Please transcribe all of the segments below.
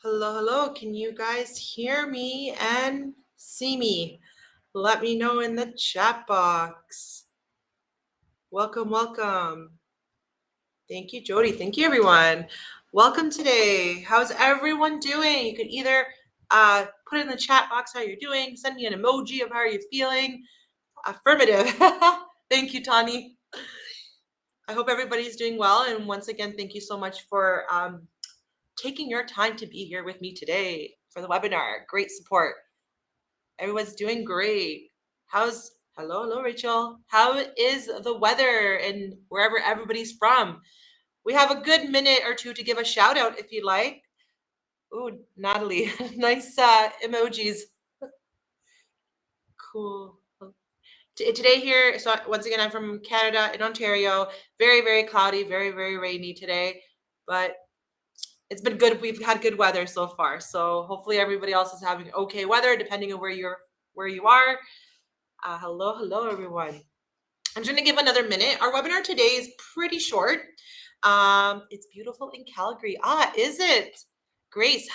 Hello, hello. Can you guys hear me and see me? Let me know in the chat box. Welcome, welcome. Thank you, Jody. Thank you, everyone. Welcome today. How's everyone doing? You can either put in the chat box how you're doing, send me an emoji of how you're feeling. Affirmative. Thank you, Tani. I hope everybody's doing well. And once again, thank you so much for taking your time to be here with me today for the webinar. Great support. Everyone's doing great. Hello, Rachel. How is the weather and wherever everybody's from? We have a good minute or two to give a shout out if you'd like. Ooh, Natalie, nice emojis. Cool. Today here, so once again, I'm from Canada in Ontario. Very, very cloudy, very, very rainy today, but it's been good. We've had good weather so far. So hopefully everybody else is having okay weather, depending on where you are. Hello, everyone. I'm just going to give another minute. Our webinar today is pretty short. It's beautiful in Calgary. Is it? Grace,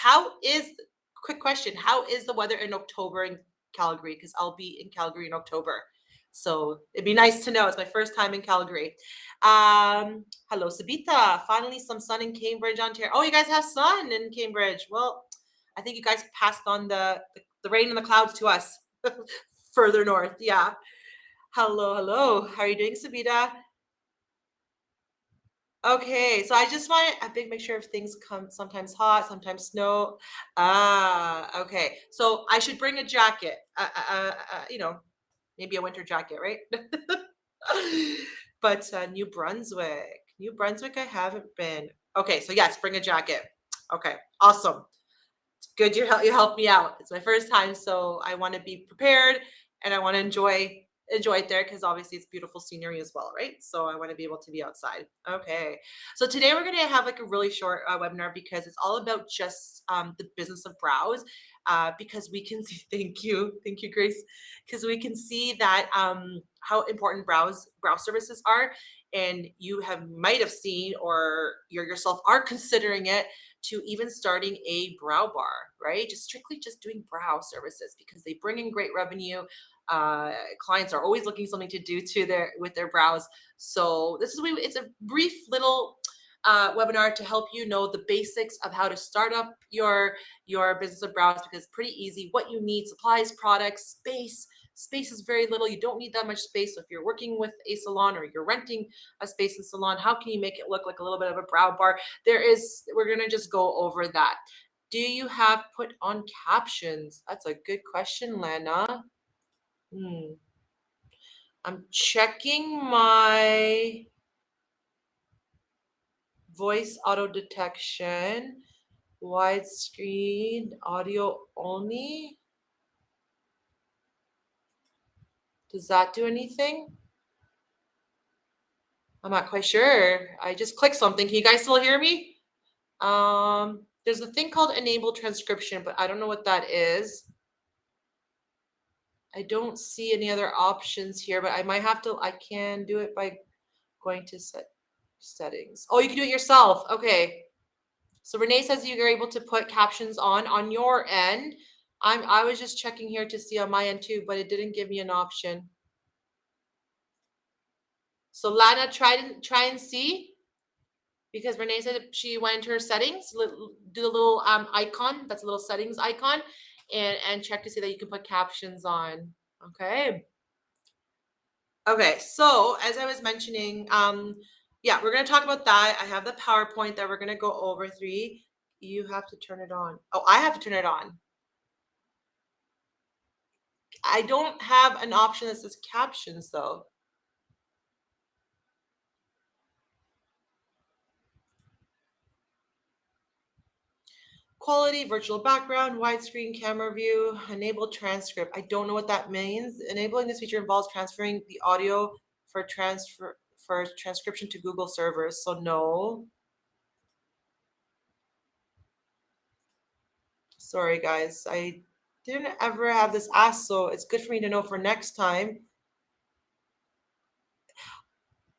quick question, how is the weather in October in Calgary? Because I'll be in Calgary in October. So it'd be nice to know. It's my first time in Calgary. Hello, Sabita. Finally, some sun in Cambridge, Ontario. Oh, you guys have sun in Cambridge. Well, I think you guys passed on the rain and the clouds to us further north. Yeah. Hello. How are you doing, Sabita? Okay, so I just want to make sure if things come sometimes hot, sometimes snow. Okay. So I should bring a jacket. Maybe a winter jacket, right? But New Brunswick, I haven't been. Okay, so yes, bring a jacket. Okay, awesome. It's good you helped me out. It's my first time, so I want to be prepared and I want to enjoy it there because obviously it's beautiful scenery as well, right? So I want to be able to be outside. Okay, so today we're going to have like a really short webinar because it's all about just the business of brows, because we can see. Thank you, Grace, because we can see that how important brow services are, and you might have seen or yourself are considering it to even starting a brow bar, right? Just strictly doing brow services because they bring in great revenue. Clients are always looking something to do with their brows. So it's a brief little webinar to help you know the basics of how to start up your business of brows, because it's pretty easy. What you need: supplies, products, space. Space is very little. You don't need that much space. So if you're working with a salon or you're renting a space in salon, how can you make it look like a little bit of a brow bar? We're going to just go over that. Do you have put on captions? That's a good question, Lana. I'm checking my voice auto detection. Widescreen audio only. Does that do anything? I'm not quite sure. I just clicked something. Can you guys still hear me? There's a thing called enable transcription, but I don't know what that is. I don't see any other options here, but I can do it by going to settings. Oh, you can do it yourself. Okay. So Renee says you're able to put captions on your end. I was just checking here to see on my end too, but it didn't give me an option. So Lana, try and see, because Renee said she went into her settings, do the little icon, that's a little settings icon, and check to see that you can put captions on. Okay. Okay, so as I was mentioning, yeah, we're going to talk about that. I have the PowerPoint that we're going to go over. You have to turn it on. Oh, I have to turn it on. I don't have an option that says captions though. Quality, virtual background, widescreen camera view, enable transcript. I don't know what that means. Enabling this feature involves transferring the audio for transcription to Google servers. So no. Sorry guys, I didn't ever have this asked, so it's good for me to know for next time.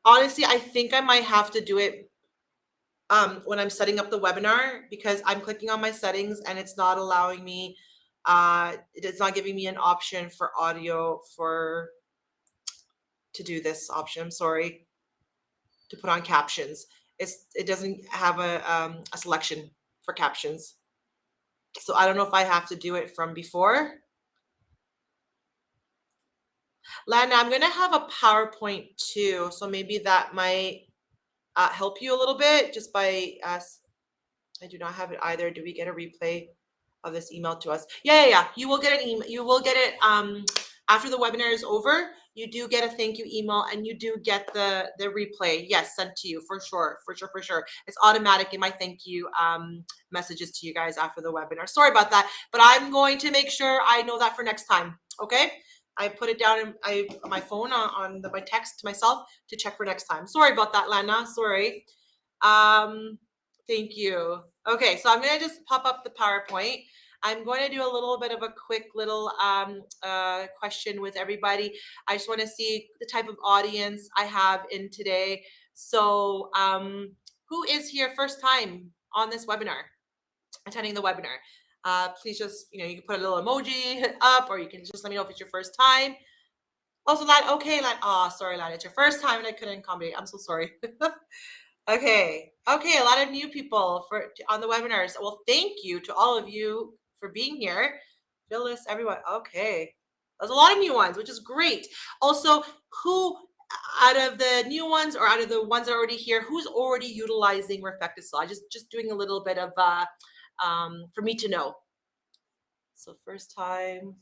Honestly, I think I might have to do it when I'm setting up the webinar, because I'm clicking on my settings and it's not allowing me, it's not giving me an option for audio to do this option. I'm sorry, to put on captions. It doesn't have a selection for captions. So I don't know if I have to do it from before. Lana, I'm gonna have a PowerPoint too, so maybe that might help you a little bit just by I do not have it either. Do we get a replay of this email to us? Yeah. You will get an email. You will get it after the webinar is over. You do get a thank you email, and you do get the replay. Yes, sent to you for sure. It's automatic in my thank you messages to you guys after the webinar. Sorry about that, but I'm going to make sure I know that for next time. Okay. I put it down in my phone on my text to myself to check for next time. Sorry about that, Lana. Sorry. Thank you. Okay, so I'm going to just pop up the PowerPoint. I'm going to do a little bit of a quick little question with everybody. I just want to see the type of audience I have in today. So who is here first time on this webinar, attending the webinar? Please just, you can put a little emoji up, or you can just let me know if it's your first time. Also, okay, sorry, Lad, it's your first time and I couldn't accommodate. I'm so sorry. Okay, a lot of new people on the webinars. Well, thank you to all of you for being here. Phyllis, everyone. Okay, there's a lot of new ones, which is great. Also, who out of the new ones or out of the ones that are already here, who's already utilizing RefectoCil? Just doing a little bit of for me to know. So first time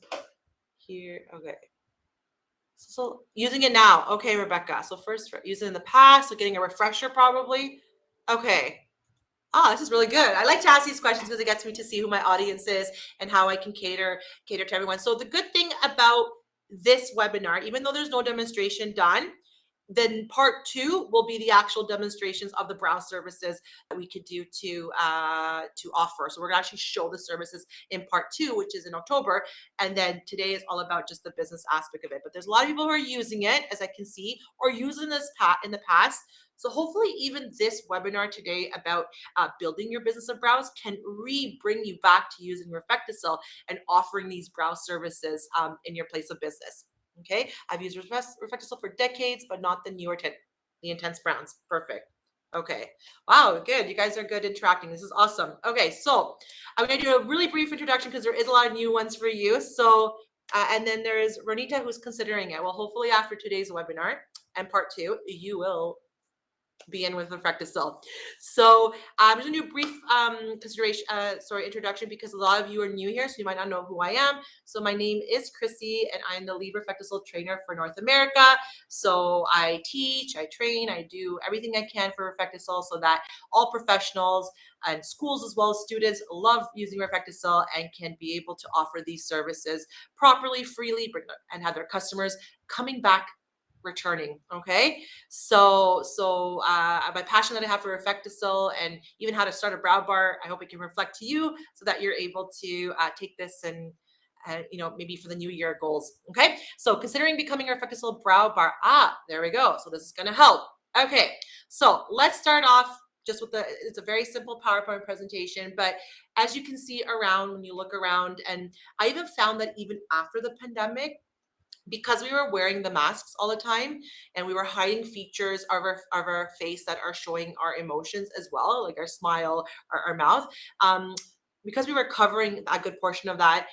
here. Okay. So using it now. Okay, Rebecca. So first using it in the past, so getting a refresher probably. Okay. This is really good. I like to ask these questions because it gets me to see who my audience is and how I can cater to everyone. So the good thing about this webinar, even though there's no demonstration done, then part 2 will be the actual demonstrations of the brow services that we could do to offer. So we're gonna actually show the services in part 2, which is in October. And then today is all about just the business aspect of it. But there's a lot of people who are using it, as I can see, or using this in the past. So hopefully even this webinar today about building your business of brows can bring you back to using RefectoCil and offering these brow services in your place of business. Okay, I've used RefectoCil for decades, but not the newer the intense browns. Perfect. Okay. Wow, good. You guys are good interacting. This is awesome. Okay, so I'm going to do a really brief introduction because there is a lot of new ones for you. So, and then there is Ronita who's considering it. Well, hopefully after today's webinar and part 2, you will be in with RefectoCil. So I'm just gonna do a brief introduction because a lot of you are new here, so you might not know who I am. So my name is Chrissy, and I'm the lead RefectoCil trainer for North America. So I teach, I train, I do everything I can for RefectoCil so that all professionals and schools as well as students love using RefectoCil and can be able to offer these services properly, freely, and have their customers coming back, returning. Okay, so my passion that I have for RefectoCil and even how to start a brow bar, I hope it can reflect to you so that you're able to take this and maybe for the new year goals. Okay, so considering becoming a RefectoCil brow bar, there we go. So this is going to help. Okay, so let's start off just with it's a very simple PowerPoint presentation, but as you can see around, when you look around, and I even found that even after the pandemic, because we were wearing the masks all the time and we were hiding features of our face that are showing our emotions as well, like our smile, our mouth, because we were covering a good portion of that,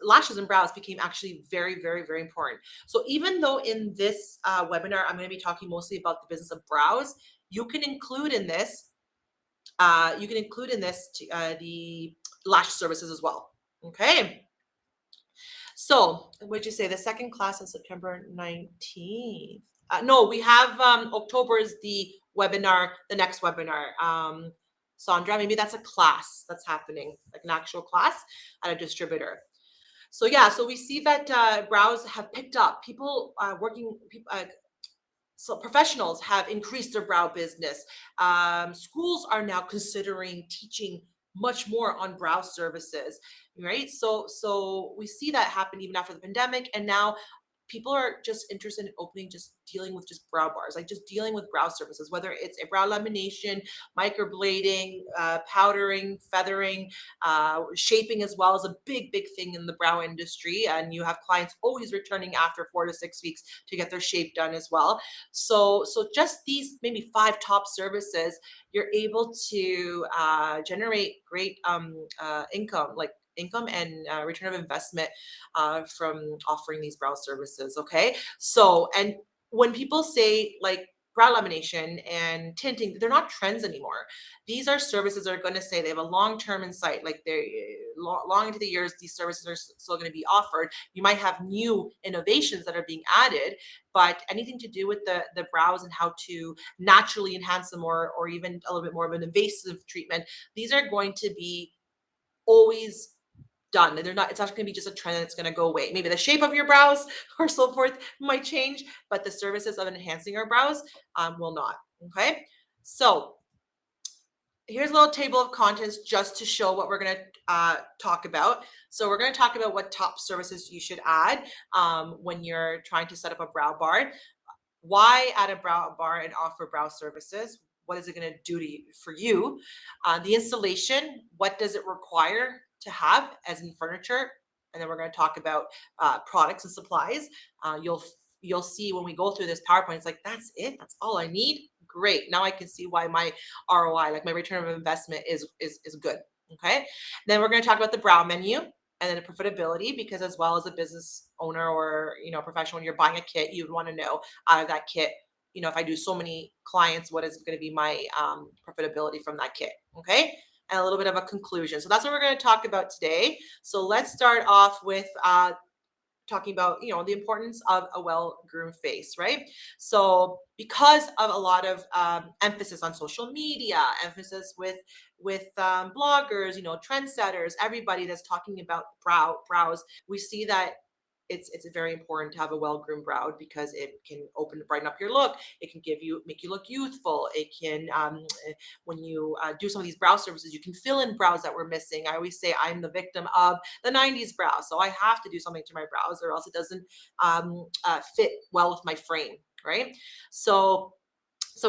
lashes and brows became actually very, very, very important. So even though in this webinar, I'm going to be talking mostly about the business of brows, you can include in this, the lash services as well. Okay. So, what'd you say? The second class on September 19th. No, we have October is the webinar, the next webinar. Sandra, maybe that's a class that's happening, like an actual class at a distributor. So yeah, so we see that brows have picked up. So professionals have increased their brow business. Schools are now considering teaching much more on brow services, right? So we see that happen even after the pandemic, and now people are just interested in opening, just dealing with just brow bars, like just dealing with brow services, whether it's a brow lamination, microblading, powdering, feathering, shaping as well is a big thing in the brow industry. And you have clients always returning after 4 to 6 weeks to get their shape done as well. So just these maybe 5 top services, you're able to generate great income, like income and return of investment from offering these brow services. Okay. So, and when people say like brow lamination and tinting, they're not trends anymore. These are services that are going to say they have a long-term insight, like they're long into the years, these services are still going to be offered. You might have new innovations that are being added, but anything to do with the brows and how to naturally enhance them, or even a little bit more of an invasive treatment, these are going to be always done. They're not, it's not going to be just a trend that's going to go away. Maybe the shape of your brows or so forth might change, but the services of enhancing our brows will not. Okay. So here's a little table of contents just to show what we're going to talk about. So we're going to talk about what top services you should add when you're trying to set up a brow bar. Why add a brow bar and offer brow services? What is it going to do to you, for you? The installation, what does it require to have as in furniture? And then we're going to talk about products and supplies. You'll see when we go through this PowerPoint, it's like, that's it? That's all I need? Great. Now I can see why my ROI, like my return of investment is good. Okay. Then we're going to talk about the brow menu, and then the profitability, because as well as a business owner or professional, when you're buying a kit, you'd want to know out of that kit, if I do so many clients, what is going to be my profitability from that kit. Okay. And a little bit of a conclusion. So that's what we're going to talk about today. So let's start off with talking about the importance of a well-groomed face, right? So because of a lot of emphasis on social media, emphasis with bloggers, trendsetters, everybody that's talking about brows, we see that it's very important to have a well-groomed brow, because it can brighten up your look. It can make you look youthful. It can when you do some of these brow services, you can fill in brows that we're missing. I always say I'm the victim of the 90s brow, so I have to do something to my brows or else it doesn't fit well with my frame, right? So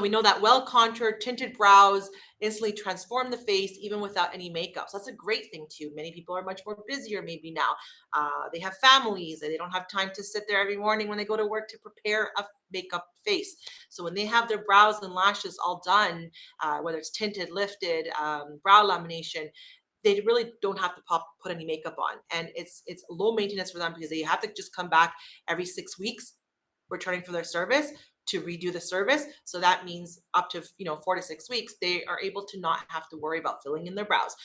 we know that well-contoured, tinted brows instantly transform the face even without any makeup. So that's a great thing too. Many people are much more busier maybe now. They have families and they don't have time to sit there every morning when they go to work to prepare a makeup face. So when they have their brows and lashes all done, whether it's tinted, lifted, brow lamination, they really don't have to put any makeup on. And it's low maintenance for them, because they have to just come back every 6 weeks returning for their service to redo the service. So that means up to 4 to 6 weeks, they are able to not have to worry about filling in their brows,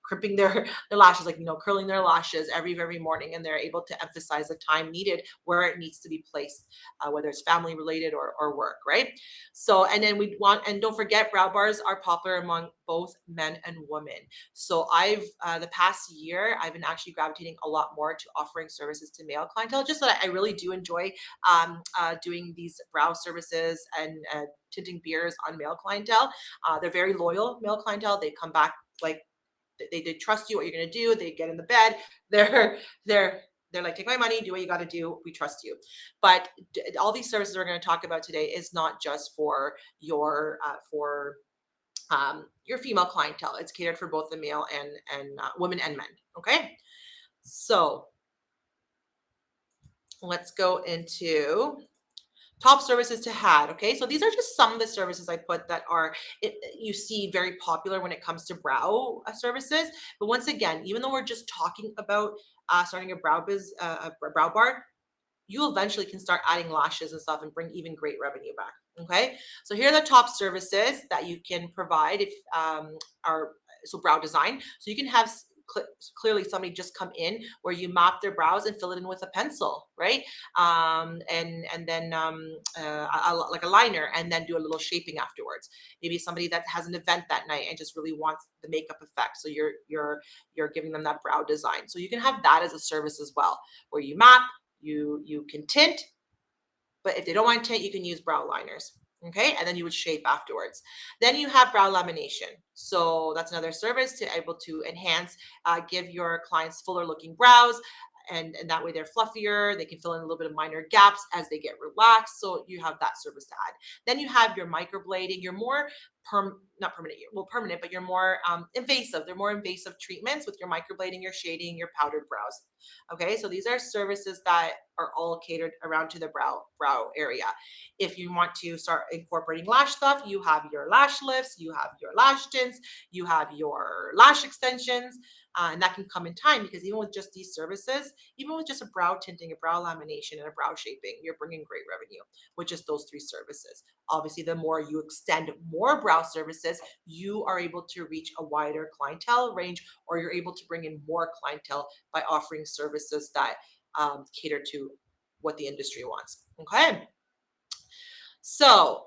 crimping their lashes, like curling their lashes every morning, and they're able to emphasize the time needed where it needs to be placed, whether it's family related or work, right? So, and then and don't forget, brow bars are popular among both men and women. So I've the past year, I've been actually gravitating a lot more to offering services to male clientele, just that I really do enjoy doing these brow services and tinting beers on male clientele. They're very loyal male clientele. They come back, like they trust you, what you're going to do. They get in the bed. They're like, take my money, do what you got to do. We trust you. But all these services we're going to talk about today is not just for your female clientele. It's catered for both the male and women and men. Okay. So let's go into top services to have. Okay, so these are just some of the services I put that are you see very popular when it comes to brow services. But once again, even though we're just talking about starting a brow bar, you eventually can start adding lashes and stuff and bring even great revenue back. Okay, so here are the top services that you can provide if brow design. So you can have clearly somebody just come in where you mop their brows and fill it in with a pencil, right? And then like a liner, and then do a little shaping afterwards. Maybe somebody that has an event that night and just really wants the makeup effect, so you're giving them that brow design. So you can have that as a service as well, where you mop, you can tint, but if they don't want tint, you can use brow liners. Okay, and then you would shape afterwards. Then you have brow lamination. So that's another service to able to enhance, give your clients fuller looking brows. and that way they're fluffier. They can fill in a little bit of minor gaps as they get relaxed. So you have that service to add. Then you have your microblading. You're more not permanent, well, permanent, but you're more invasive. They're more invasive treatments with your microblading, your shading, your powdered brows. Okay, so these are services that are all catered around to the brow area. If you want to start incorporating lash stuff, you have your lash lifts, you have your lash tints, you have your lash extensions, and that can come in time, because even with just these services, even with just a brow tinting, a brow lamination, and a brow shaping, you're bringing great revenue with just those 3 services. Obviously, the more you extend more brow services, you are able to reach a wider clientele range, or you're able to bring in more clientele by offering services that cater to what the industry wants. Okay. So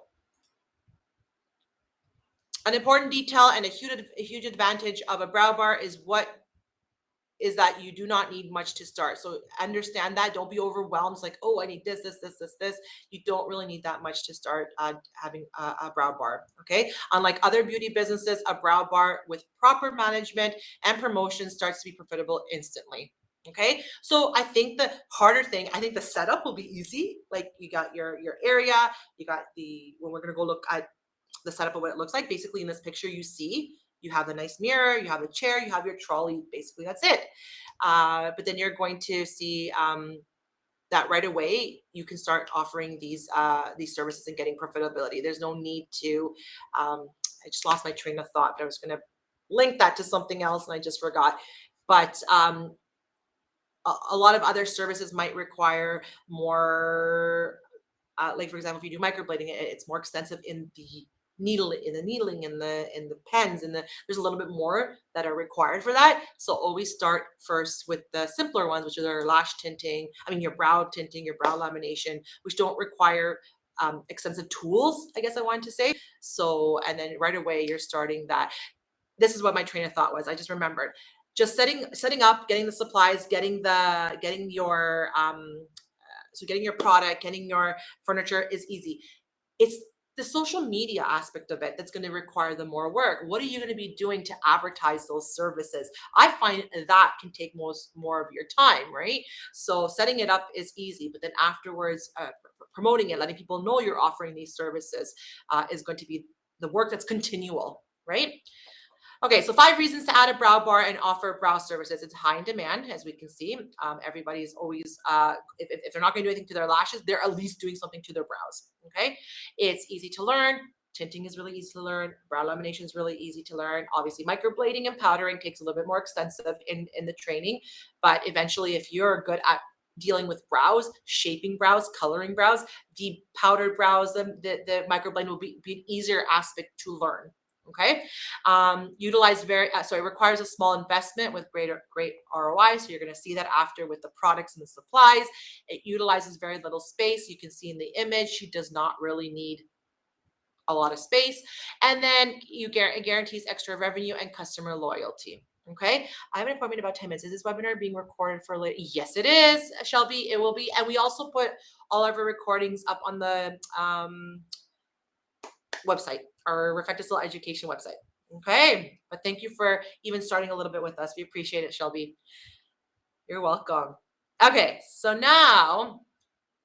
an important detail and a huge advantage of a brow bar is that you do not need much to start. So understand that. Don't be overwhelmed. It's like, oh, I need this. You don't really need that much to start having a brow bar. Okay. Unlike other beauty businesses, a brow bar with proper management and promotion starts to be profitable instantly. Okay. So I think the harder thing, I think the setup will be easy. Like you got your area, you got when we're going to go look at the setup of what it looks like. Basically in this picture, you have the nice mirror, you have a chair, you have your trolley. Basically, that's it. But then you're going to see that right away you can start offering these services and getting profitability. There's no need to. I just lost my train of thought, but I was going to link that to something else and I just forgot. But a lot of other services might require more. Like for example, if you do microblading, it's more extensive in the needling, in the pens, there's a little bit more that are required for that. So always start first with the simpler ones, which are your lash tinting, your brow tinting, your brow lamination, which don't require extensive tools, I guess I wanted to say. So, and then right away you're starting that. This is what my train of thought was. I just remembered. Just setting up, getting the supplies, getting your getting your product, getting your furniture is easy. It's the social media aspect of it that's going to require the more work. What are you going to be doing to advertise those services? I find that can take more of your time, right? So setting it up is easy, but then afterwards, promoting it, letting people know you're offering these services is going to be the work that's continual, right? Okay, so 5 reasons to add a brow bar and offer brow services. It's high in demand, as we can see. Everybody's always, if they're not going to do anything to their lashes, they're at least doing something to their brows. Okay, it's easy to learn. Tinting is really easy to learn. Brow lamination is really easy to learn. Obviously, microblading and powdering takes a little bit more extensive in the training, but eventually, if you're good at dealing with brows, shaping brows, coloring brows, the powdered brows, the microblading will be an easier aspect to learn. Okay, it requires a small investment with great ROI. So you're going to see that after with the products and the supplies. It utilizes very little space. You can see in the image, she does not really need a lot of space. And then it guarantees extra revenue and customer loyalty. Okay, I have an appointment in about 10 minutes. Is this webinar being recorded for later? Yes, it is, Shelby. It will be. And we also put all of our recordings up on the website, our RefectoCil education website. Okay, but thank you for even starting a little bit with us. We appreciate it, Shelby. You're welcome. Okay, so now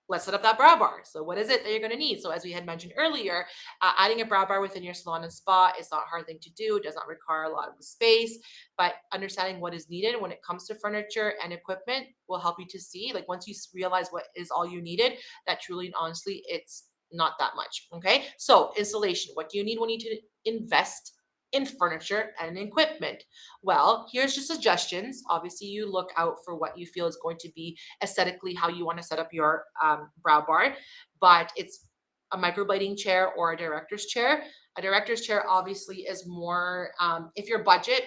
let's set up that brow bar. So what is it that you're going to need? So as we had mentioned earlier, adding a brow bar within your salon and spa is not a hard thing to do. It does not require a lot of space, but understanding what is needed when it comes to furniture and equipment will help you to see, like once you realize what is all you needed, that truly and honestly, it's not that much. Okay, so installation. What do you need when you need to invest in furniture and equipment? Well, here's just suggestions. Obviously, you look out for what you feel is going to be aesthetically how you want to set up your brow bar, but it's a microblading chair or a director's chair. A director's chair obviously is more, if your budget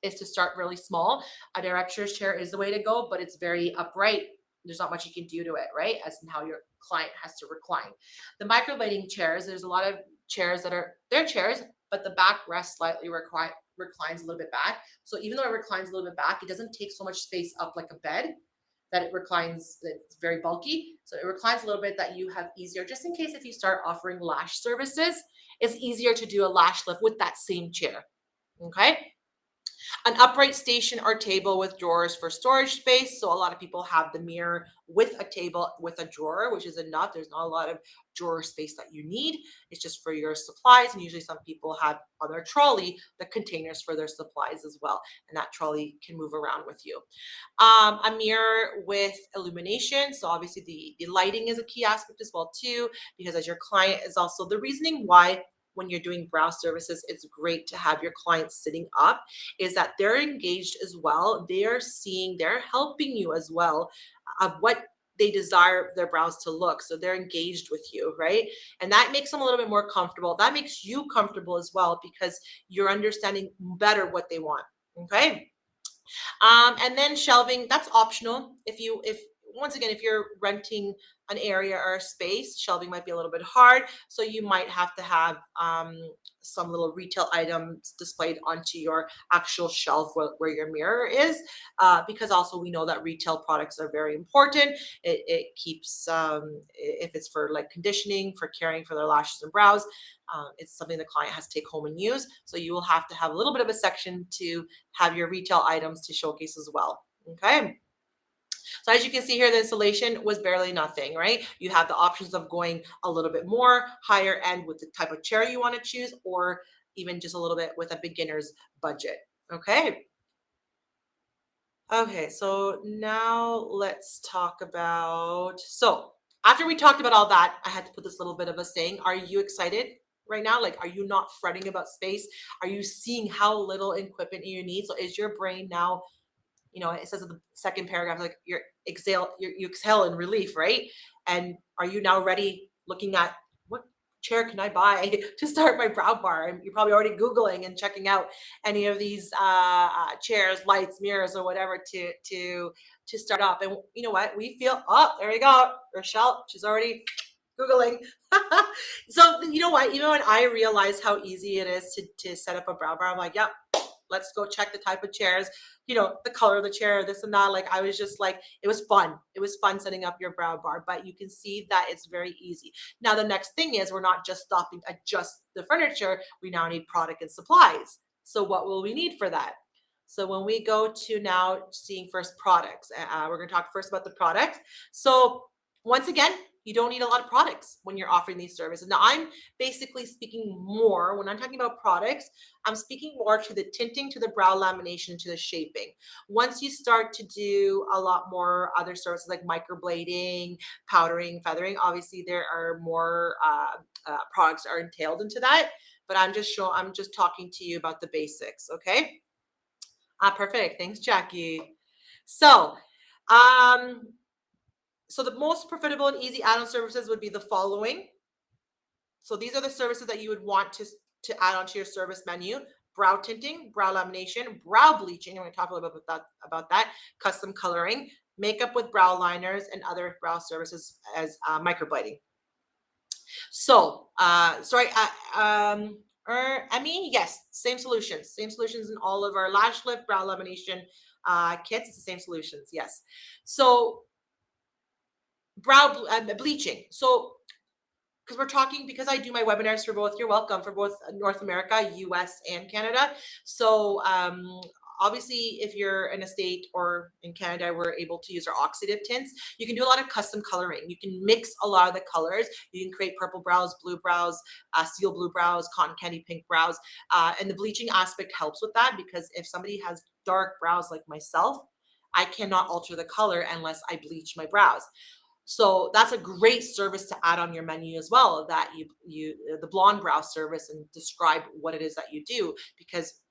is to start really small, a director's chair is the way to go, but it's very upright. There's not much you can do to it, right? As in how your client has to recline. The microblading chairs, there's a lot of chairs they're chairs, but the backrest slightly reclines a little bit back. So even though it reclines a little bit back, it doesn't take so much space up like a bed that it reclines. It's very bulky. So it reclines a little bit that you have easier, just in case if you start offering lash services, it's easier to do a lash lift with that same chair. Okay. An upright station or table with drawers for storage space. So a lot of people have the mirror with a table with a drawer, which is enough. There's not a lot of drawer space that you need. It's just for your supplies. And usually some people have on their trolley the containers for their supplies as well. And that trolley can move around with you. A mirror with illumination. So obviously the lighting is a key aspect as well too, because as your client is also the reasoning why when you're doing brow services, it's great to have your clients sitting up is that they're engaged as well. They're seeing, they're helping you as well of what they desire their brows to look. So they're engaged with you, right? And that makes them a little bit more comfortable. That makes you comfortable as well because you're understanding better what they want. Okay. And then shelving, that's optional. If once again, if you're renting an area or a space, shelving might be a little bit hard. So you might have to have some little retail items displayed onto your actual shelf where your mirror is, because also we know that retail products are very important. It keeps, if it's for like conditioning, for caring for their lashes and brows, it's something the client has to take home and use. So you will have to have a little bit of a section to have your retail items to showcase as well. Okay. So as you can see here, the installation was barely nothing, right? You have the options of going a little bit more higher end with the type of chair you want to choose, or even just a little bit with a beginner's budget. Okay. Okay, so now let's talk about, so after we talked about all that, I had to put this little bit of a saying. Are you excited right now? Like, are you not fretting about space? Are you seeing how little equipment you need? So is your brain now, it says in the second paragraph, like you exhale in relief, right? And are you now ready looking at what chair can I buy to start my brow bar? And you're probably already Googling and checking out any of these chairs, lights, mirrors, or whatever to start up. And you know what? We feel, oh, there we go. Rochelle, she's already Googling. So you know what? Even when I realized how easy it is to set up a brow bar, I'm like, yep, let's go check the type of chairs, the color of the chair, this and that. Like, I was just like, it was fun. It was fun setting up your brow bar, but you can see that it's very easy. Now, the next thing is we're not just stopping at just the furniture. We now need product and supplies. So what will we need for that? So when we go to now seeing first products, we're going to talk first about the products. So once again, you don't need a lot of products when you're offering these services. Now, I'm basically speaking more when I'm talking about products. I'm speaking more to the tinting, to the brow lamination, to the shaping. Once you start to do a lot more other services like microblading, powdering, feathering, obviously there are more products are entailed into that. But I'm just talking to you about the basics. Okay. Perfect. Thanks, Jackie. So, um, so the most profitable and easy add-on services would be the following. So these are the services that you would want to add onto your service menu: brow tinting, brow lamination, brow bleaching. I'm going to talk a little bit about that. Custom coloring, makeup with brow liners, and other brow services as microblading. So, yes, same solutions in all of our lash lift, brow lamination kits. It's the same solutions, yes. So, bleaching. So, because I do my webinars for both, you're welcome, for both North America, US, and Canada. So, obviously, if you're in a state or in Canada, we're able to use our oxidative tints. You can do a lot of custom coloring. You can mix a lot of the colors. You can create purple brows, blue brows, steel blue brows, cotton candy pink brows. And the bleaching aspect helps with that, because if somebody has dark brows like myself, I cannot alter the color unless I bleach my brows. So that's a great service to add on your menu as well, that you the blonde brow service, and describe what it is that you do, because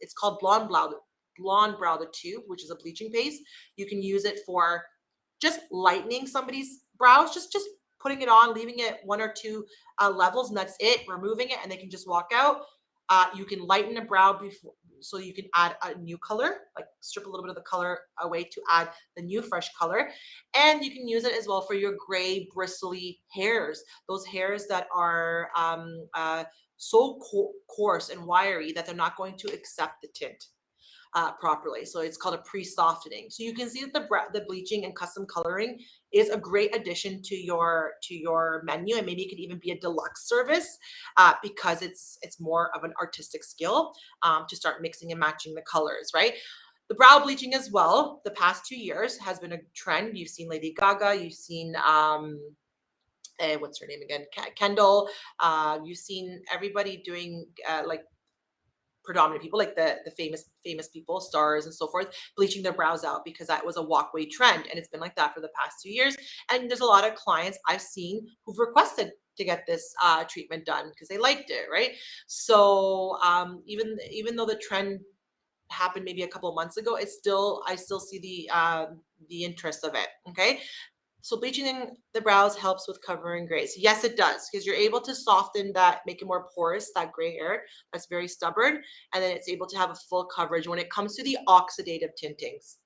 it's called blonde brow the tube, which is a bleaching paste. You can use it for just lightening somebody's brows, just putting it on, leaving it one or two levels, and that's it, removing it, and they can just walk out. You can lighten a brow before, so you can add a new color, like strip a little bit of the color away to add the new fresh color. And you can use it as well for your gray, bristly hairs, those hairs that are so coarse and wiry that they're not going to accept the tint properly. So it's called a pre-softening. So you can see that the bleaching and custom coloring is a great addition to your menu, and maybe it could even be a deluxe service because it's more of an artistic skill to start mixing and matching the colors, right? The brow bleaching as well, the past 2 years has been a trend. You've seen Lady Gaga, you've seen what's her name again? Kendall. You've seen everybody doing like predominant people, like the famous people, stars and so forth, bleaching their brows out because that was a walkway trend, and it's been like that for the past 2 years. And there's a lot of clients I've seen who've requested to get this treatment done because they liked it, right? So even though the trend happened maybe a couple of months ago, I still see the interest of it. Okay, so bleaching the brows helps with covering grays. Yes, it does, because you're able to soften that, make it more porous, that gray hair that's very stubborn, and then it's able to have a full coverage when it comes to the oxidative tintings.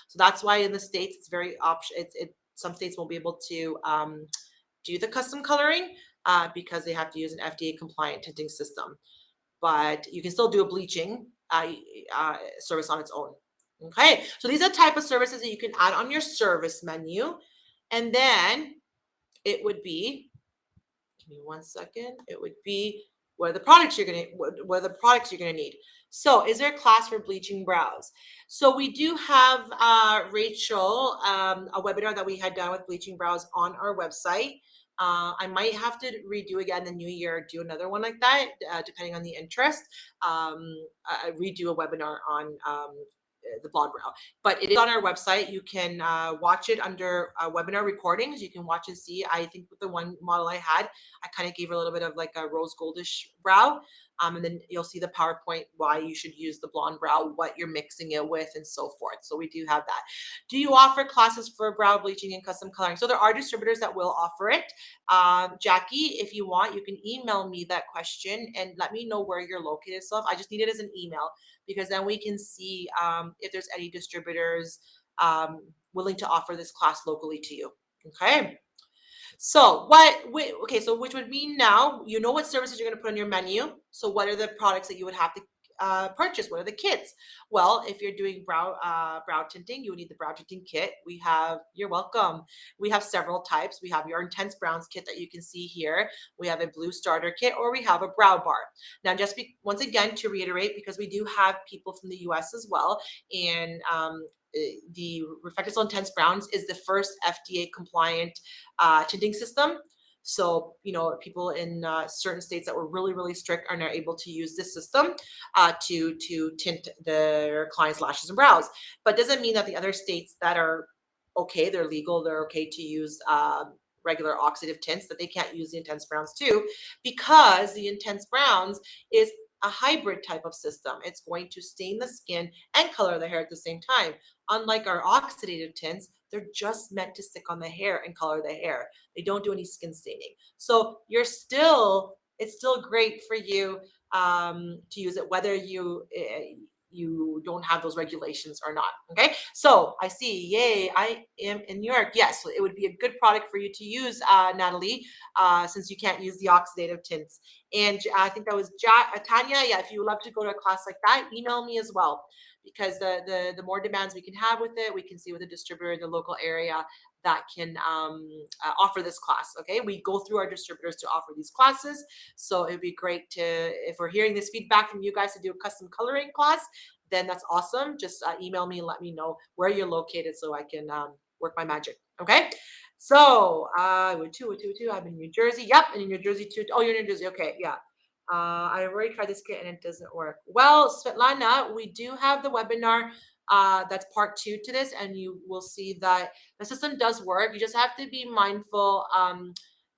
So that's why in the States it's very option. Some states won't be able to do the custom coloring because they have to use an FDA compliant tinting system. But you can still do a bleaching service on its own. Okay, so these are the type of services that you can add on your service menu. And then it would be, give me 1 second. It would be what are the products you're gonna need. So is there a class for bleaching brows? So we do have Rachel, a webinar that we had done with bleaching brows on our website. I might have to redo again the new year, do another one like that, depending on the interest. Redo a webinar on the blonde brow, but it is on our website. You can watch it under webinar recordings. You can watch and see. I think with the one model I had, I kind of gave her a little bit of like a rose goldish brow. And then you'll see the PowerPoint why you should use the blonde brow, what you're mixing it with, and so forth. So we do have that. Do you offer classes for brow bleaching and custom coloring? So there are distributors that will offer it. Jackie, if you want, you can email me that question and let me know where you're located. So I just need it as an email, because then we can see if there's any distributors willing to offer this class locally to you. Okay. So so which would mean now you know what services you're going to put on your menu. So what are the products that you would have to purchase? What are the kits? Well, if you're doing brow tinting, you would need the brow tinting kit. You're welcome. We have several types. We have your intense browns kit that you can see here. We have a blue starter kit, or we have a brow bar. Now, once again, to reiterate, because we do have people from the US as well, and the RefectoCil Intense Browns is the first FDA compliant tinting system. So, people in certain states that were really, really strict are now able to use this system to tint their clients' lashes and brows. But doesn't mean that the other states that are okay, they're legal, they're okay to use regular oxidative tints, that they can't use the intense browns too, because the intense browns is a hybrid type of system. It's going to stain the skin and color the hair at the same time. Unlike our oxidative tints, they're just meant to stick on the hair and color the hair. They don't do any skin staining. So it's still great for you to use it, whether you don't have those regulations or not. Okay, so I see, yay, I am in New York. Yes, so it would be a good product for you to use, Natalie, since you can't use the oxidative tints. And I think that was Tanya. Yeah, if you would love to go to a class like that, email me as well, because the more demands we can have with it, we can see with a distributor in the local area that can offer this class. Okay, we go through our distributors to offer these classes, so it'd be great if we're hearing this feedback from you guys to do a custom coloring class, then that's awesome. Just email me and let me know where you're located so I can work my magic. Okay, so with two, I'm in New Jersey. Yep, and in New Jersey too. Oh, you're in New Jersey. Okay, yeah. I already tried this kit and it doesn't work. Well, Svetlana, we do have the webinar that's part 2 to this, and you will see that the system does work. You just have to be mindful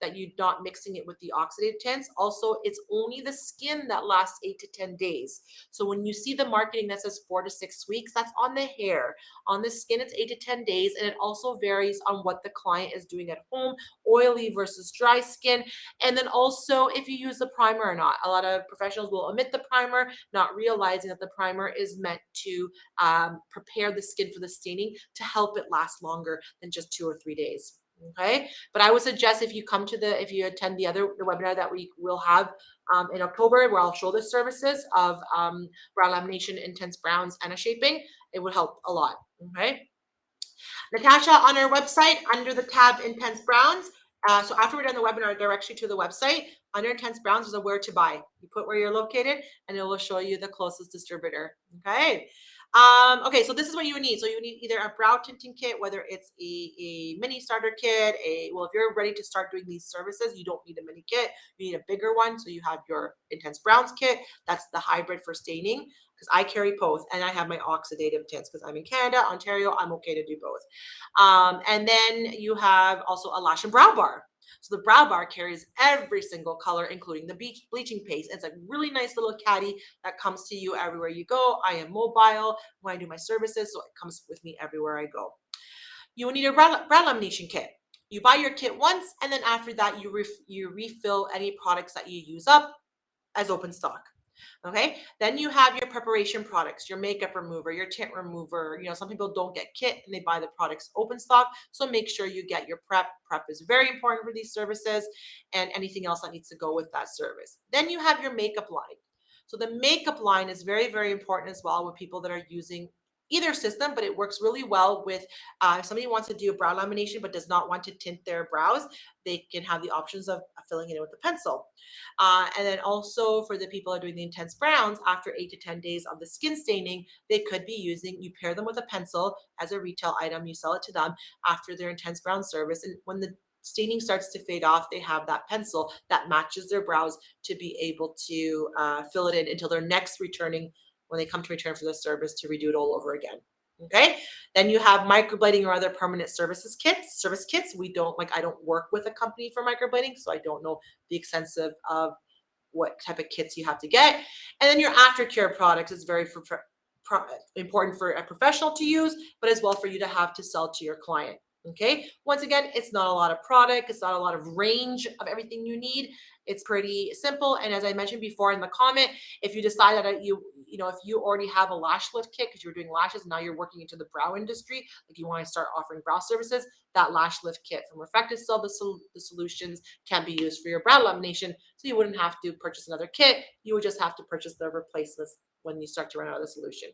that you're not mixing it with the oxidative tints. Also, it's only the skin that lasts 8 to 10 days. So when you see the marketing that says 4 to 6 weeks, that's on the hair. On the skin, it's 8 to 10 days, and it also varies on what the client is doing at home, oily versus dry skin. And then also if you use the primer or not. A lot of professionals will omit the primer, not realizing that the primer is meant to prepare the skin for the staining to help it last longer than just 2 or 3 days. Okay, but I would suggest if you attend the webinar that we will have in October, where I'll show the services of brow lamination, intense browns, and a shaping, it would help a lot. Okay. Natasha, on our website, under the tab Intense Browns, so after we're done the webinar, it directs you to the website. Under Intense Browns, there's a where to buy. You put where you're located, and it will show you the closest distributor. Okay. Okay, so this is what you would need. So you need either a brow tinting kit, whether it's a mini starter kit, well, if you're ready to start doing these services, you don't need a mini kit. You need a bigger one. So you have your Intense Browns kit. That's the hybrid for staining, because I carry both, and I have my oxidative tints because I'm in Canada, Ontario. I'm okay to do both. And then you have also a lash and brow bar. So the brow bar carries every single color, including the bleaching paste. It's a really nice little caddy that comes to you everywhere you go. I am mobile when I do my services, so it comes with me everywhere I go. You will need a brow lamination kit. You buy your kit once, and then after that, you refill any products that you use up as open stock. Okay, then you have your preparation products, your makeup remover, your tint remover. Some people don't get kit and they buy the products open stock. So make sure you get your prep. Prep is very important for these services, and anything else that needs to go with that service. Then you have your makeup line. So the makeup line is very, very important as well with people that are using either system, but it works really well with if somebody wants to do a brow lamination but does not want to tint their brows, they can have the options of filling it in with a pencil. And then also for the people who are doing the intense browns, after 8 to 10 days of the skin staining, they could be you pair them with a pencil as a retail item, you sell it to them after their intense brown service. And when the staining starts to fade off, they have that pencil that matches their brows to be able to fill it in until they're next returning, when they come to return for the service, to redo it all over again. Okay. Then you have microblading or other permanent service kits. I don't work with a company for microblading, so I don't know the extensive of what type of kits you have to get. And then your aftercare products is very important for a professional to use, but as well for you to have to sell to your client. Okay. Once again, it's not a lot of product. It's not a lot of range of everything you need. It's pretty simple. And as I mentioned before in the comment, if you decide that if you already have a lash lift kit because you're doing lashes and now you're working into the brow industry, like you want to start offering brow services, that lash lift kit from RefectoCil, the solutions can be used for your brow lamination. So you wouldn't have to purchase another kit. You would just have to purchase the replacements when you start to run out of the solution.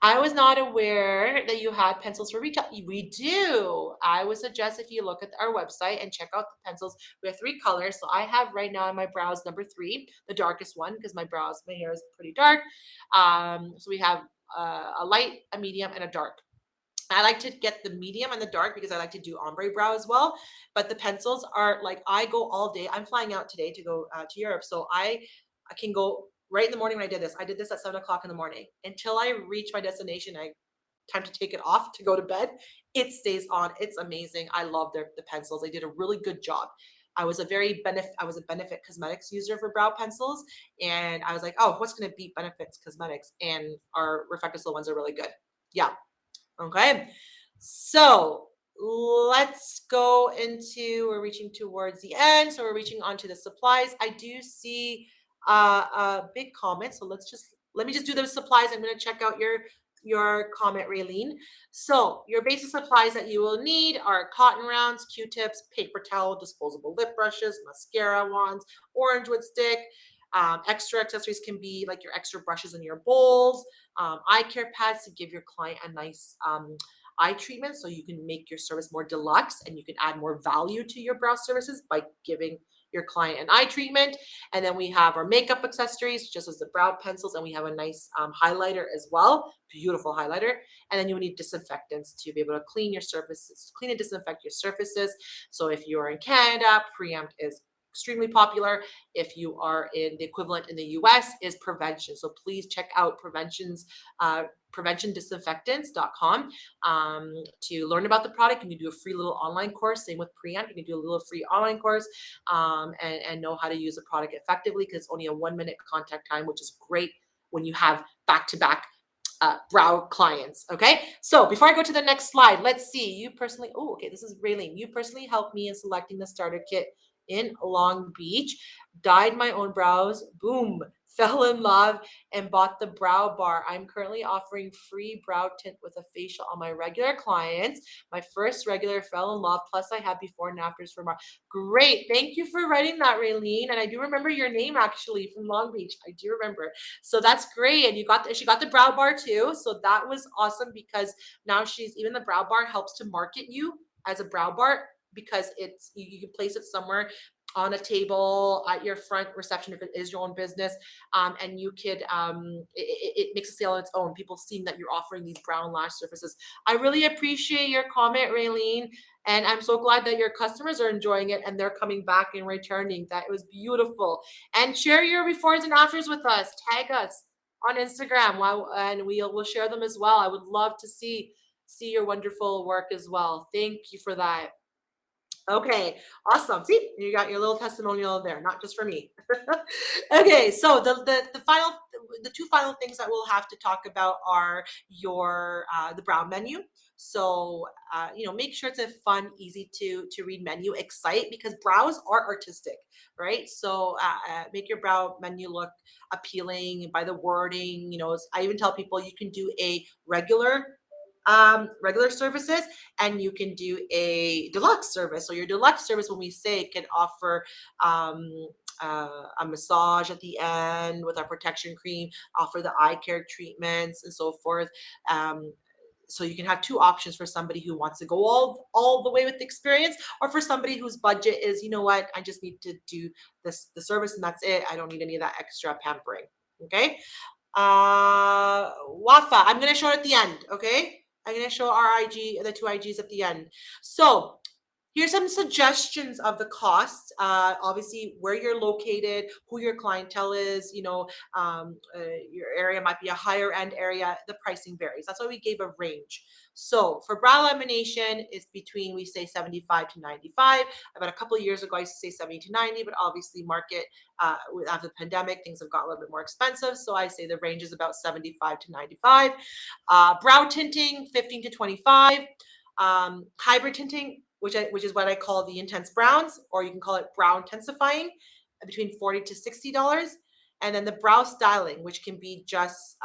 I was not aware that you had pencils for retail. We do. I would suggest if you look at our website and check out the pencils. We have 3 colors. So I have right now in my brows number 3, the darkest one, because my hair is pretty dark. So we have a light, a medium, and a dark. I like to get the medium and the dark because I like to do ombre brow as well. But the pencils are like, I go all day. I'm flying out today to go to Europe. So I can go right in the morning when I did this. I did this at 7 o'clock in the morning until I reach my destination. Time to take it off to go to bed. It stays on. It's amazing. I love the pencils. They did a really good job. I was a Benefit Cosmetics user for brow pencils, and I was like, oh, what's going to beat Benefits Cosmetics? And our RefectoCil ones are really good. Yeah. Okay, so let's go into, we're reaching towards the end. So we're reaching onto the supplies. I do see a big comment. So let me just do the supplies. I'm going to check out your comment, Raylene. So your basic supplies that you will need are cotton rounds, Q-tips, paper towel, disposable lip brushes, mascara wands, orange wood stick. Extra accessories can be like your extra brushes in your bowls, eye care pads to give your client a nice eye treatment, so you can make your service more deluxe and you can add more value to your brow services by giving your client an eye treatment. And then we have our makeup accessories, just as the brow pencils, and we have a nice highlighter as well, beautiful highlighter. And then you need disinfectants to be able to clean your surfaces, clean and disinfect your surfaces. So if you're in Canada, Preempt is extremely popular. If you are in the equivalent in the US is Prevention. So please check out preventiondisinfectants.com to learn about the product. You can do a free little online course. Same with Preempt. You can do a little free online course and know how to use the product effectively, because it's only a 1-minute contact time, which is great when you have back-to-back brow clients. Okay, so before I go to the next slide, let's see. You personally, this is Raylene. You personally helped me in selecting the starter kit in Long Beach. Dyed my own brows. Boom. fell in love and bought the brow bar. I'm currently offering free brow tint with a facial on my regular clients. My first regular fell in love. Plus, I have before and afters for more. Great. Thank you for writing that, Raylene. And I do remember your name actually from Long Beach. I do remember. So that's great. And she got the brow bar too. So that was awesome because now even the brow bar helps to market you as a brow bar because you can place it somewhere on a table at your front reception if it is your own business, and you could it makes a sale on its own. People seeing that you're offering these brown lash surfaces. I really appreciate your comment, Raylene, and I'm so glad that your customers are enjoying it and they're coming back and returning. That it was beautiful. And share your befores and afters with us. Tag us on Instagram, and we'll share them as well. I would love to see your wonderful work as well. Thank you for that. Okay, awesome. See, you got your little testimonial there, not just for me. Okay, so the two final things that we'll have to talk about are your the brow menu. So make sure it's a fun, easy to read menu. Excite, because brows are artistic, right? So make your brow menu look appealing by the wording. I even tell people you can do a regular services, and you can do a deluxe service. So your deluxe service, when we say, can offer a massage at the end with our protection cream, offer the eye care treatments and so forth. So you can have two options for somebody who wants to go all the way with the experience, or for somebody whose budget is, I just need to do the service and that's it. I don't need any of that extra pampering. Okay. Wafa, I'm going to show it at the end. Okay. I'm going to show our the two IGs at the end. So here's some suggestions of the costs. Obviously, where you're located, who your clientele is, your area might be a higher end area. The pricing varies. That's why we gave a range. So for brow lamination, it's between, we say 75 to 95. About a couple of years ago, I used to say 70 to 90, but obviously market, after the pandemic, things have got a little bit more expensive. So I say the range is about 75 to 95. Brow tinting, 15 to 25. Hybrid tinting, which is what I call the intense browns, or you can call it brow intensifying, between $40 to $60. And then the brow styling, which can be just,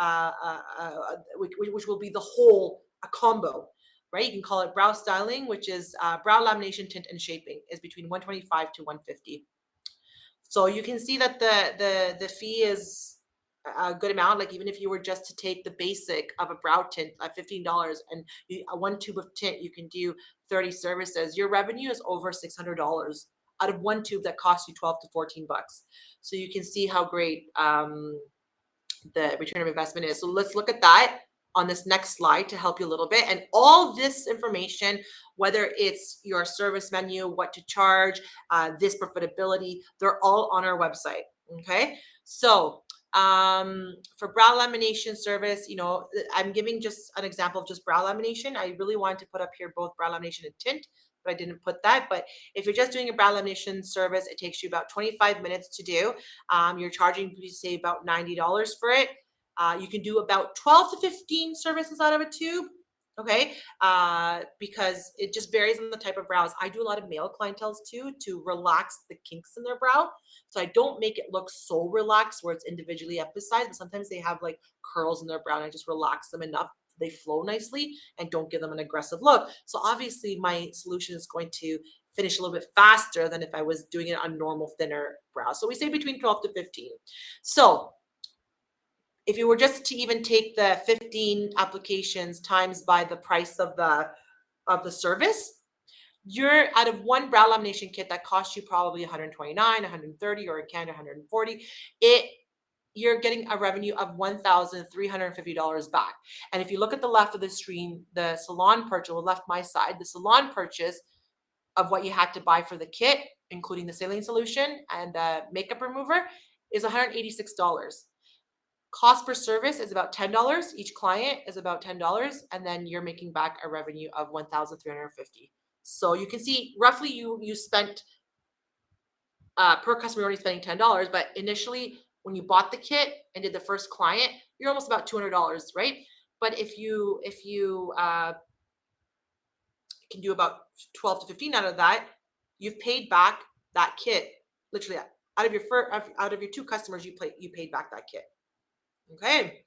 which will be the whole a combo, right? You can call it brow styling, which is brow lamination, tint, and shaping, is between 125 to 150. So you can see that the fee is a good amount. Like even if you were just to take the basic of a brow tint at $15 and one tube of tint, you can do 30 services. Your revenue is over $600 out of one tube that costs you 12 to 14 bucks. So you can see how great the return of investment is. So let's look at that on this next slide to help you a little bit. And all this information, whether it's your service menu, what to charge, this profitability, they're all on our website. Okay. So for brow lamination service, I'm giving just an example of just brow lamination. I really wanted to put up here both brow lamination and tint, but I didn't put that. But if you're just doing a brow lamination service, it takes you about 25 minutes to do. You're charging, you say, about $90 for it. You can do about 12 to 15 services out of a tube. Okay. Because it just varies on the type of brows. I do a lot of male clientele too, to relax the kinks in their brow. So I don't make it look so relaxed where it's individually emphasized, but sometimes they have like curls in their brow and I just relax them enough so they flow nicely and don't give them an aggressive look. So obviously my solution is going to finish a little bit faster than if I was doing it on normal thinner brows. So we say between 12 to 15. So if you were just to even take the 15 applications times by the price of the service, you're out of one brow lamination kit that costs you probably 129, 130, or in Canada 140. You're getting a revenue of $1,350 back. And if you look at the left of the screen, the salon purchase, or left my side, the salon purchase of what you had to buy for the kit, including the saline solution and the makeup remover, is $186. Cost per service is about $10. Each client is about $10, and then you're making back a revenue of $1,350. So you can see roughly you spent per customer, you're only spending $10, but initially when you bought the kit and did the first client, you're almost about $200, right? But if you can do about 12 to 15 out of that, you've paid back that kit literally out of your 2 customers, you paid back that kit. Okay.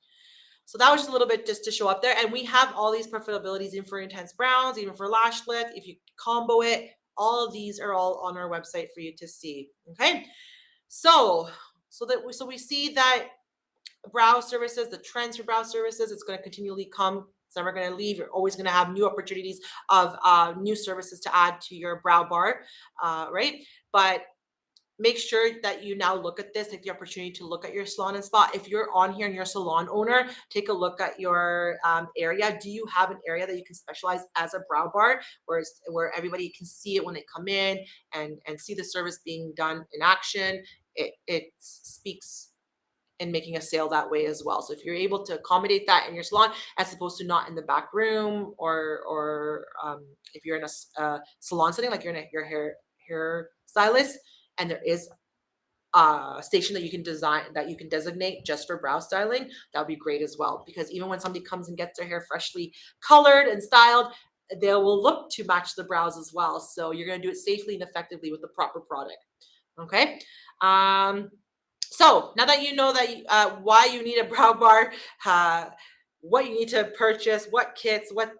So that was just a little bit just to show up there. And we have all these profitabilities in for intense browns, even for lash lift. If you combo it, all of these are all on our website for you to see. Okay. So we see that brow services, the trends for brow services, it's going to continually come. It's never going to leave. You're always going to have new opportunities of new services to add to your brow bar, right? But make sure that you now look at this, take the opportunity to look at your salon and spa. If you're on here and you're a salon owner, take a look at your area. Do you have an area that you can specialize as a brow bar, where everybody can see it when they come in and see the service being done in action? It speaks in making a sale that way as well. So if you're able to accommodate that in your salon, as opposed to not in the back room, or if you're in a salon setting, like you're in your hair stylist, and there is a station that you can designate just for brow styling, that would be great as well. Because even when somebody comes and gets their hair freshly colored and styled, they will look to match the brows as well. So you're going to do it safely and effectively with the proper product. Okay. So now that you know that why you need a brow bar, what you need to purchase, what kits, what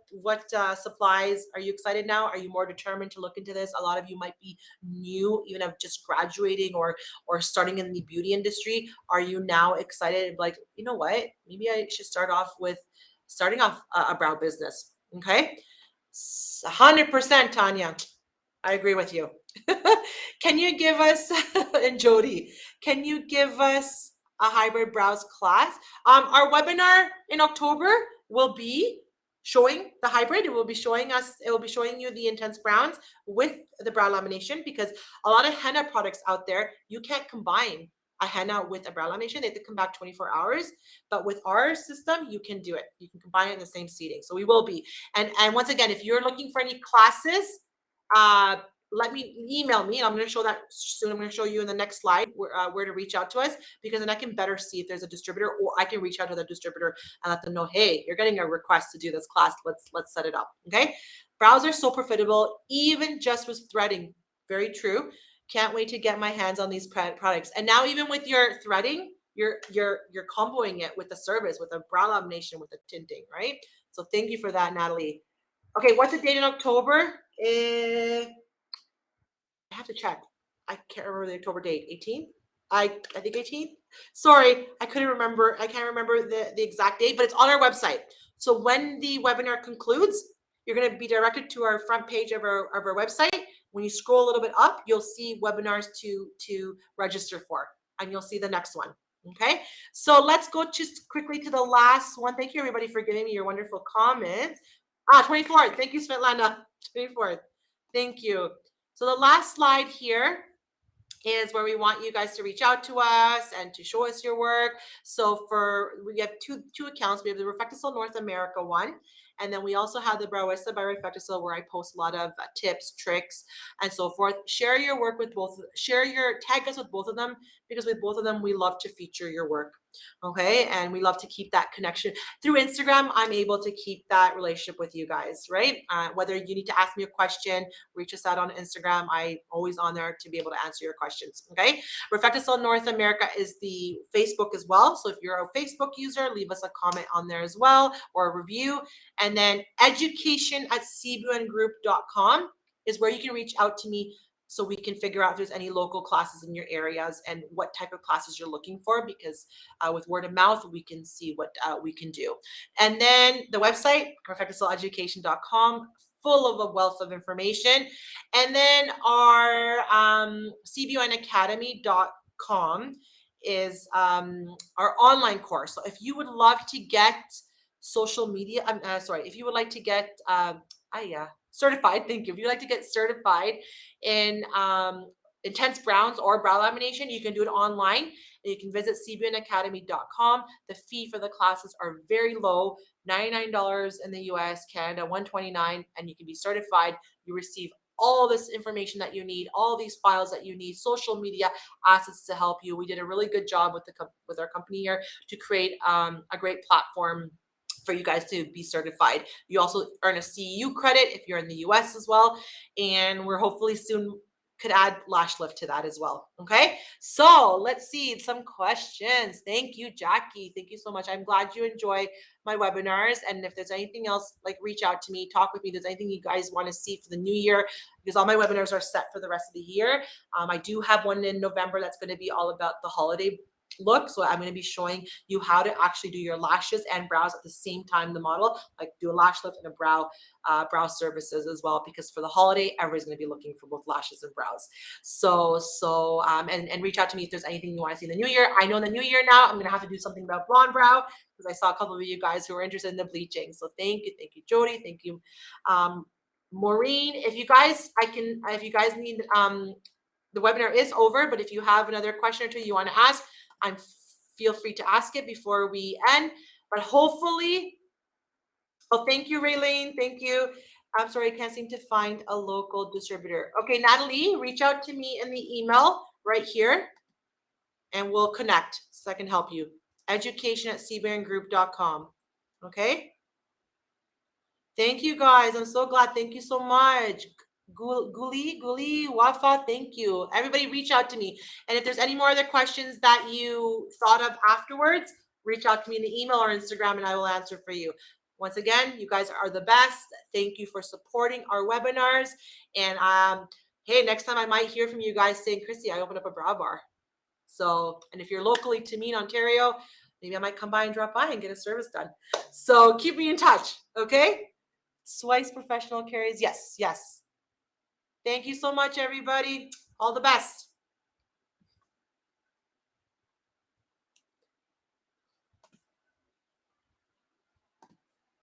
supplies, are you excited now? Are you more determined to look into this? A lot of you might be new, even of just graduating or starting in the beauty industry. Are you now excited? Like, you know what? Maybe I should start off with starting off a brow business. Okay, 100%, Tanya. I agree with you. Can you give us, and Jody, can you give us a hybrid brows class? Our webinar in October will be showing the hybrid. It will be showing you the intense browns with the brow lamination, because a lot of henna products out there, you can't combine a henna with a brow lamination. They have to come back 24 hours. But with our system, you can do it. You can combine it in the same seating. So we will be. And once again, if you're looking for any classes, let me email me, and I'm going to show that soon. I'm going to show you in the next slide where to reach out to us, because then I can better see if there's a distributor, or I can reach out to the distributor and let them know, hey, you're getting a request to do this class. Let's set it up. Okay. Brows are so profitable, even just with threading. Very true. Can't wait to get my hands on these products. And now even with your threading, you're comboing it with the service, with a brow lamination, with the tinting, right? So thank you for that, Natalie. Okay, what's the date in October? I have to check. I can't remember the October date. 18th? I think 18th. Sorry, I couldn't remember. I can't remember the exact date, but it's on our website. So when the webinar concludes, you're going to be directed to our front page of our website. When you scroll a little bit up, you'll see webinars to register for, and you'll see the next one. Okay, so let's go just quickly to the last one. Thank you, everybody, for giving me your wonderful comments. 24th. Thank you, Svetlana. 24th. Thank you. So the last slide here is where we want you guys to reach out to us and to show us your work. So we have two accounts. We have the RefectoCil North America one, and then we also have the Browista by RefectoCil, where I post a lot of tips, tricks, and so forth. Share your work with both. Tag us with both of them, because with both of them, we love to feature your work. Okay, and we love to keep that connection through Instagram. I'm able to keep that relationship with you guys, right? Whether you need to ask me a question, reach us out on Instagram. I'm always on there to be able to answer your questions. Okay, RefectoCil North America is the Facebook as well. So if you're a Facebook user, leave us a comment on there as well, or a review. And then education@cbungroup.com is where you can reach out to me, so we can figure out if there's any local classes in your areas and what type of classes you're looking for, because with word of mouth, we can see what we can do. And then the website, RefectoCilEducation.com, full of a wealth of information. And then our cbunacademy.com is our online course. So if you would love to get social media, if you would like to get certified, thank you. If you'd like to get certified in intense browns or brow lamination, you can do it online, and you can visit cbunacademy.com. The fee for the classes are very low, $99 in the US, Canada, $129, and you can be certified. You receive all this information that you need, all these files that you need, social media assets to help you. We did a really good job with our company here to create a great platform for you guys to be certified. You also earn a CEU credit if you're in the US as well. And we're hopefully soon could add lash lift to that as well. Okay, so let's see some questions. Thank you, Jackie. Thank you so much. I'm glad you enjoy my webinars. And if there's anything else, like reach out to me, talk with me. If there's anything you guys want to see for the new year, because all my webinars are set for the rest of the year. I do have one in November that's going to be all about the holiday look. So I'm going to be showing you how to actually do your lashes and brows at the same time. The model, like do a lash lift and a brow services as well, because for the holiday, everybody's going to be looking for both lashes and brows. And reach out to me if there's anything you want to see in the new year. I know in the new year now, I'm going to have to do something about blonde brow, because I saw a couple of you guys who are interested in the bleaching. So thank you, Jody, thank you, Maureen. If you guys need, the webinar is over, but if you have another question or two you want to ask, feel free to ask it before we end. But hopefully, oh, thank you, Raylene. Thank you. I'm sorry, I can't seem to find a local distributor. Okay, Natalie, reach out to me in the email right here, and we'll connect so I can help you. education@cbarongroup.com. Okay? Thank you, guys. I'm so glad. Thank you so much. Guli, Wafa, thank you. Everybody reach out to me. And if there's any more other questions that you thought of afterwards, reach out to me in the email or Instagram and I will answer for you. Once again, you guys are the best. Thank you for supporting our webinars. And hey, next time I might hear from you guys saying, Christy, I opened up a brow bar. So, and if you're locally to me in Ontario, maybe I might come by and drop by and get a service done. So keep me in touch, okay? Swice Professional Carries. Yes. Thank you so much, everybody. All the best.